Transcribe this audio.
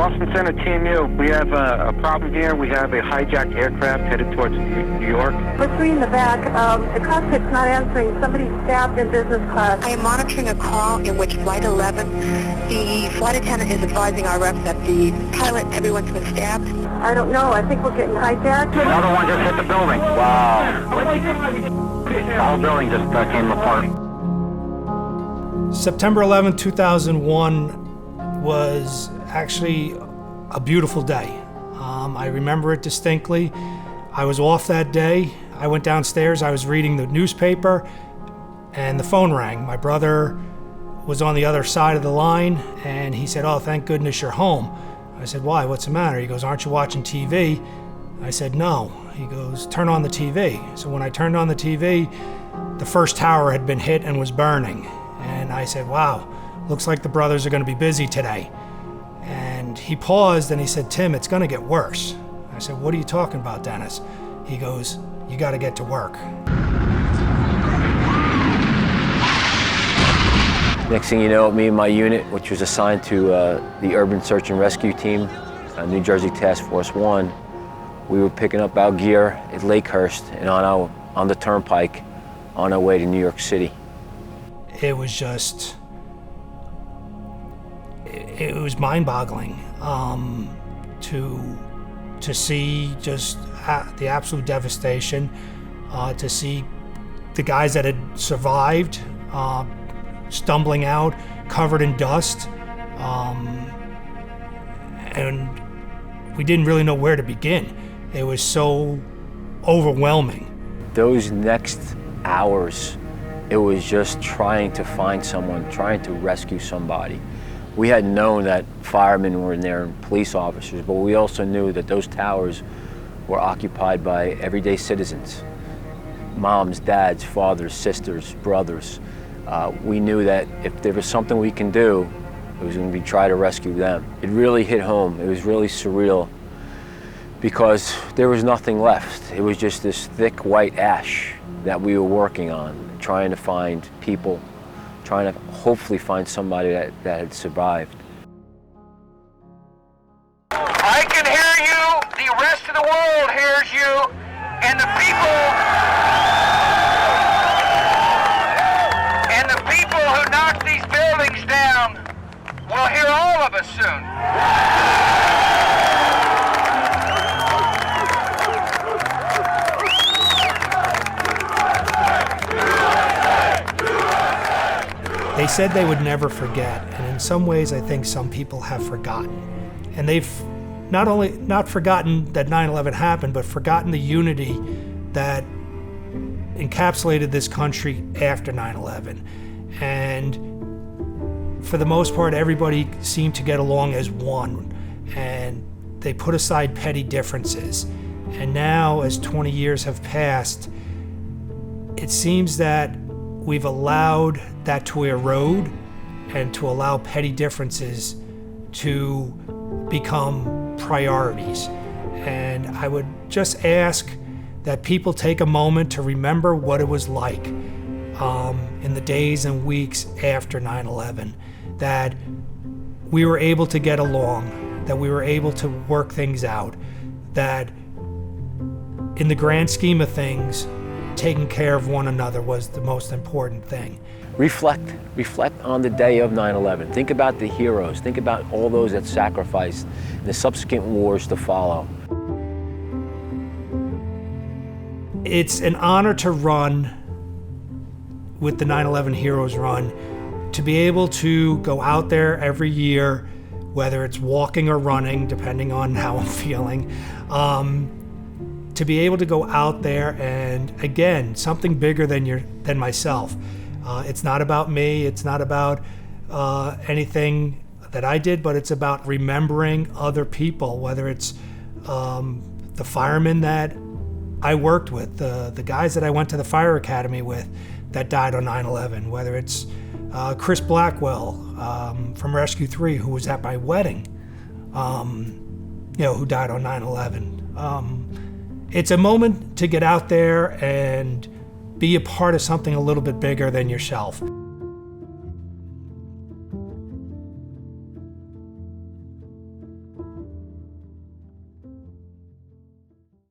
Boston Center, TMU. We have a problem here. We have a hijacked aircraft headed towards New York. We're three in the back. The cockpit's not answering. Somebody stabbed in business class. I am monitoring a call in which Flight 11, the flight attendant is advising our reps that the pilot, everyone's been stabbed. I don't know. I think we're getting hijacked. Another one just hit the building. Wow. The whole building just came apart. September 11, 2001 was actually a beautiful day. I remember it distinctly. I was off that day. I went downstairs, I was reading the newspaper, and the phone rang. My brother was on the other side of the line, and he said, "Oh, thank goodness you're home." I said, "Why? What's the matter?" He goes, "Aren't you watching TV?" I said, "No." He goes, "Turn on the TV." So when I turned on the TV, the first tower had been hit and was burning. And I said, "Wow, looks like the brothers are going to be busy today." And he paused and he said, "Tim, it's going to get worse." I said, "What are you talking about, Dennis?" He goes, "You got to get to work." Next thing you know, me and my unit, which was assigned to the Urban Search and Rescue Team, New Jersey Task Force 1, we were picking up our gear at Lakehurst and on the turnpike on our way to New York City. It was just, it was mind-boggling to see just the absolute devastation, to see the guys that had survived stumbling out, covered in dust, and we didn't really know where to begin. It was so overwhelming. Those next hours, it was just trying to find someone, trying to rescue somebody. We had known that firemen were in there and police officers, but we also knew that those towers were occupied by everyday citizens. Moms, dads, fathers, sisters, brothers. We knew that if there was something we can do, it was going to be try to rescue them. It really hit home. It was really surreal because there was nothing left. It was just this thick white ash that we were working on, trying to find people, trying to hopefully find somebody that had survived. I can hear you, the rest of the world hears you, and the people who knocked these buildings down will hear all of us soon. They said they would never forget, and in some ways I think some people have forgotten. And they've not only not forgotten that 9/11 happened, but forgotten the unity that encapsulated this country after 9/11. And for the most part, everybody seemed to get along as one, and they put aside petty differences. And now, as 20 years have passed, it seems that we've allowed that to erode and to allow petty differences to become priorities. And I would just ask that people take a moment to remember what it was like in the days and weeks after 9/11, that we were able to get along, that we were able to work things out, that in the grand scheme of things, taking care of one another was the most important thing. Reflect on the day of 9/11. Think about the heroes. Think about all those that sacrificed and the subsequent wars to follow. It's an honor to run with the 9/11 Heroes Run, to be able to go out there every year, whether it's walking or running, depending on how I'm feeling, to be able to go out there and, again, something bigger than myself. It's not about me, it's not about anything that I did, but it's about remembering other people, whether it's the firemen that I worked with, the guys that I went to the fire academy with that died on 9/11, whether it's Chris Blackwell from Rescue 3, who was at my wedding, who died on 9/11. It's a moment to get out there and be a part of something a little bit bigger than yourself.